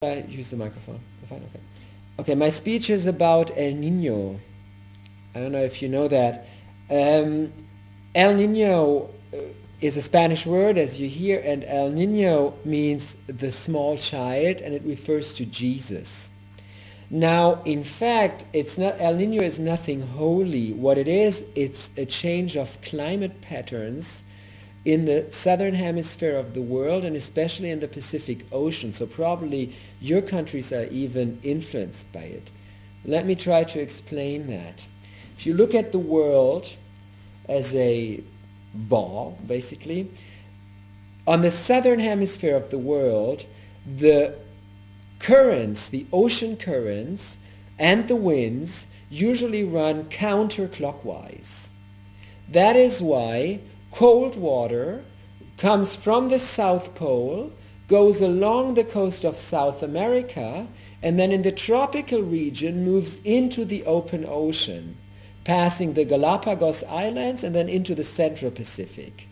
I use the microphone. Fine, okay. Okay, my speech is about El Nino. I don't know if you know that. El Nino is a Spanish word, as you hear, and El Nino means the small child, and it refers to Jesus. Now, in fact, it's not, El Nino is nothing holy. What it is, it's a change of climate patterns in the southern hemisphere of the world, and especially in the Pacific Ocean. So probably your countries are even influenced by it. Let me try to explain that. If you look at the world as a ball, basically, on the southern hemisphere of the world, the currents, the ocean currents, and the winds usually run counterclockwise. That is why cold water comes from the South Pole, goes along the coast of South America, and then in the tropical region moves into the open ocean, passing the Galapagos Islands and then into the Central Pacific.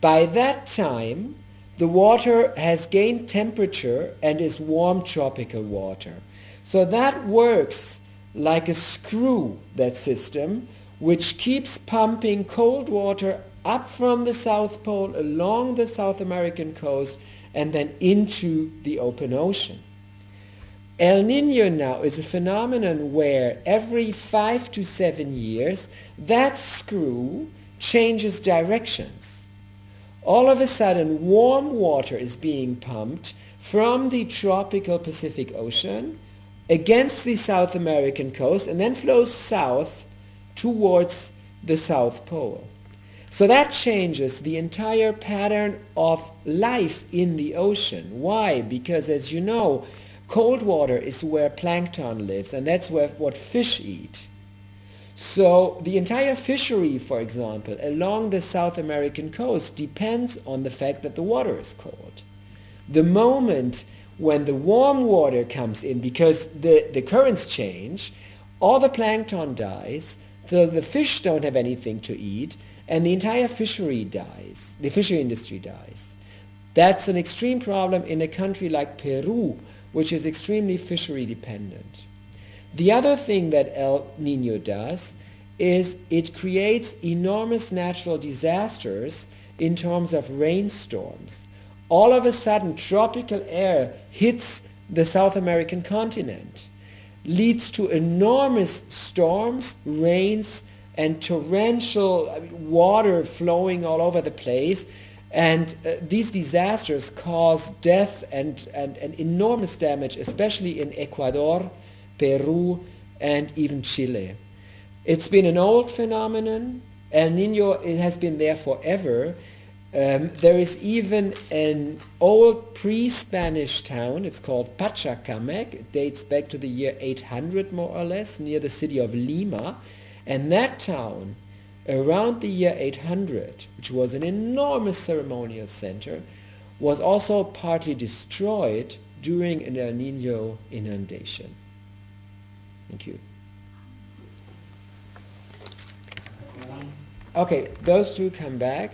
By that time, the water has gained temperature and is warm tropical water. So that works like a screw, that system, which keeps pumping cold water up from the South Pole, along the South American coast, and then into the open ocean. El Nino now is a phenomenon where every 5 to 7 years, that screw changes directions. All of a sudden, warm water is being pumped from the tropical Pacific Ocean against the South American coast and then flows south towards the South Pole. So that changes the entire pattern of life in the ocean. Why? Because, as you know, cold water is where plankton lives, and that's where what fish eat. So the entire fishery, for example, along the South American coast depends on the fact that the water is cold. The moment when the warm water comes in, because the currents change, all the plankton dies, so the fish don't have anything to eat, and the entire fishery dies. The fishery industry dies. That's an extreme problem in a country like Peru, which is extremely fishery dependent. The other thing that El Nino does is it creates enormous natural disasters in terms of rainstorms. All of a sudden, tropical air hits the South American continent, leads to enormous storms, rains, and torrential water flowing all over the place. And these disasters cause death and enormous damage, especially in Ecuador, Peru, and even Chile. It's been an old phenomenon. El Nino, it has been there forever. There is even an old pre-Spanish town. It's called Pachacamac. It dates back to the year 800, more or less, near the city of Lima. And that town, around the year 800, which was an enormous ceremonial center, was also partly destroyed during an El Nino inundation. Thank you. Okay, those two come back.